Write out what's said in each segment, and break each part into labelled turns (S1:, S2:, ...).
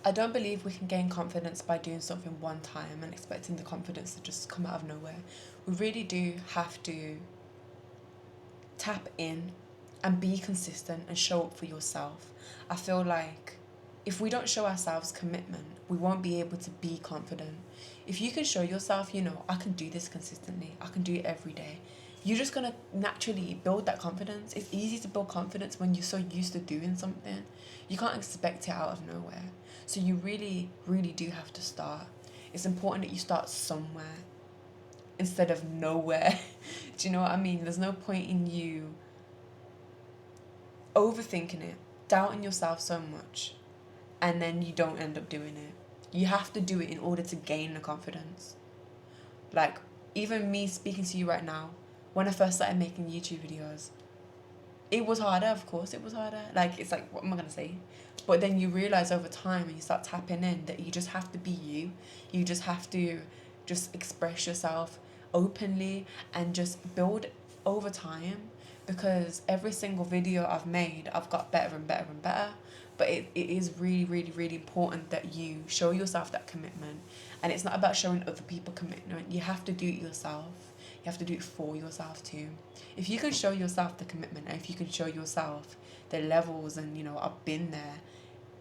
S1: I don't believe we can gain confidence by doing something one time and expecting the confidence to just come out of nowhere. We really do have to tap in and be consistent and show up for yourself. I feel like if we don't show ourselves commitment, we won't be able to be confident. If you can show yourself, I can do this consistently, I can do it every day, you're just going to naturally build that confidence. It's easy to build confidence when you're so used to doing something. You can't expect it out of nowhere. So you really, really do have to start. It's important that you start somewhere instead of nowhere. Do you know what I mean? There's no point in you overthinking it, doubting yourself so much, and then you don't end up doing it. You have to do it in order to gain the confidence. Like, even me speaking to you right now, when I first started making YouTube videos, it was harder, of course it was harder. Like, it's like, what am I going to say? But then you realize over time and you start tapping in that you just have to be you. You just have to just express yourself openly and just build over time, because every single video I've made, I've got better and better and better. But it is really, really, really important that you show yourself that commitment. And it's not about showing other people commitment. You have to do it yourself. You have to do it for yourself too. If you can show yourself the commitment, and if you can show yourself the levels and, I've been there,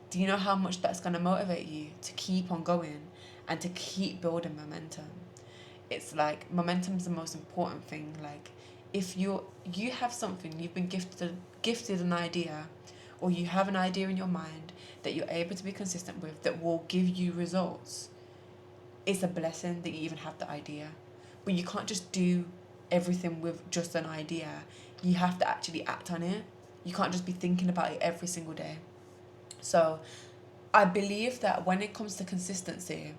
S1: do you know how much that's going to motivate you to keep on going and to keep building momentum? It's like, momentum's the most important thing. Like, if you have something, you've been gifted an idea, or you have an idea in your mind that you're able to be consistent with, that will give you results, it's a blessing that you even have the idea. But you can't just do everything with just an idea. You have to actually act on it. You can't just be thinking about it every single day. So I believe that when it comes to consistency,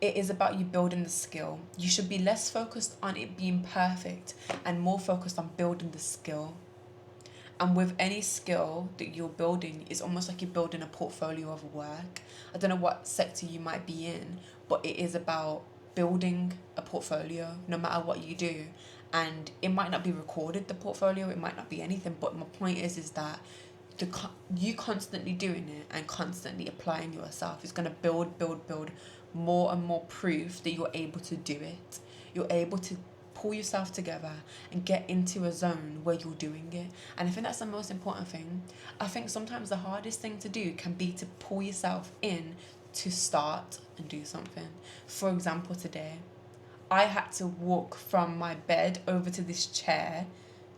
S1: it is about you building the skill. You should be less focused on it being perfect and more focused on building the skill. And with any skill that you're building, it's almost like you're building a portfolio of work. I don't know what sector you might be in, but it is about building a portfolio no matter what you do. And it might not be recorded, the portfolio, it might not be anything, but my point is that you constantly doing it and constantly applying yourself is going to build more and more proof that you're able to do it. You're able to pull yourself together and get into a zone where you're doing it. And I think that's the most important thing. I think sometimes the hardest thing to do can be to pull yourself in to start and do something. For example, today I had to walk from my bed over to this chair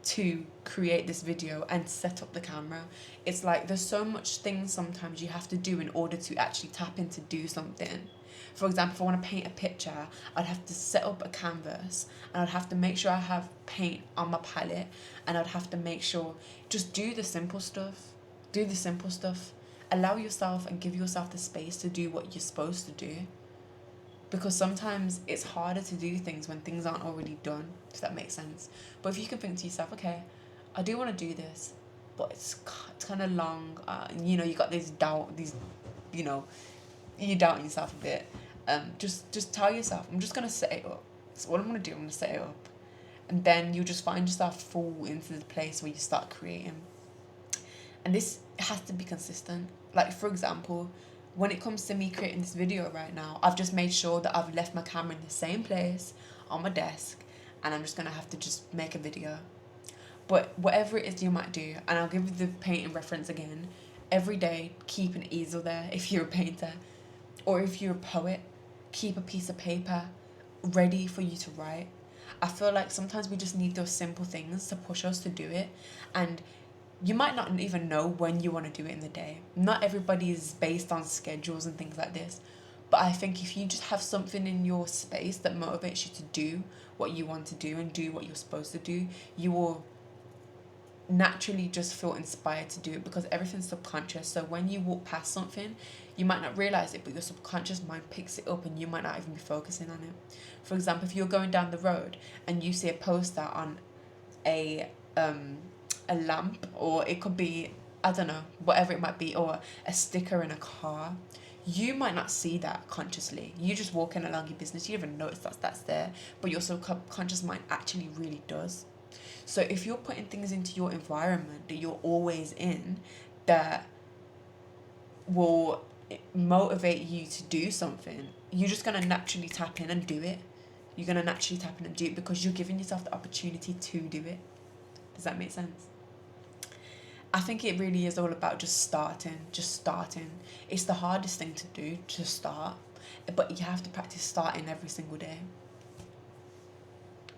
S1: to create this video and set up the camera. It's like there's so much things sometimes you have to do in order to actually tap in to do something. For example, if I want to paint a picture, I'd have to set up a canvas, and I'd have to make sure I have paint on my palette, and I'd have to make sure, just do the simple stuff. Do the simple stuff. Allow yourself and give yourself the space to do what you're supposed to do. Because sometimes it's harder to do things when things aren't already done, if that makes sense. But if you can think to yourself, okay, I do want to do this, but it's kind of long. You got these you're doubting yourself a bit. Just tell yourself, I'm just going to set it up. So what I'm going to do, I'm going to set it up. And then you just find yourself fall into the place where you start creating. And this has to be consistent. Like, for example, when it comes to me creating this video right now, I've just made sure that I've left my camera in the same place on my desk, and I'm just going to have to just make a video. But whatever it is you might do, and I'll give you the painting reference again, every day keep an easel there if you're a painter. Or if you're a poet, keep a piece of paper ready for you to write. I feel like sometimes we just need those simple things to push us to do it. And you might not even know when you want to do it in the day. Not everybody is based on schedules and things like this. But I think if you just have something in your space that motivates you to do what you want to do and do what you're supposed to do, you will naturally just feel inspired to do it, because everything's subconscious. So when you walk past something, you might not realize it, but your subconscious mind picks it up and you might not even be focusing on it. For example, if you're going down the road and you see a poster on a lamp, or it could be, I don't know, whatever it might be, or a sticker in a car, you might not see that consciously. You're just walking along your business, you don't even notice that's there, but your subconscious mind actually really does. So if you're putting things into your environment that you're always in, that will motivate you to do something, you're just going to naturally tap in and do it. You're going to naturally tap in and do it because you're giving yourself the opportunity to do it. Does that make sense? I think it really is all about just starting. It's the hardest thing to do, to start, but you have to practice starting every single day.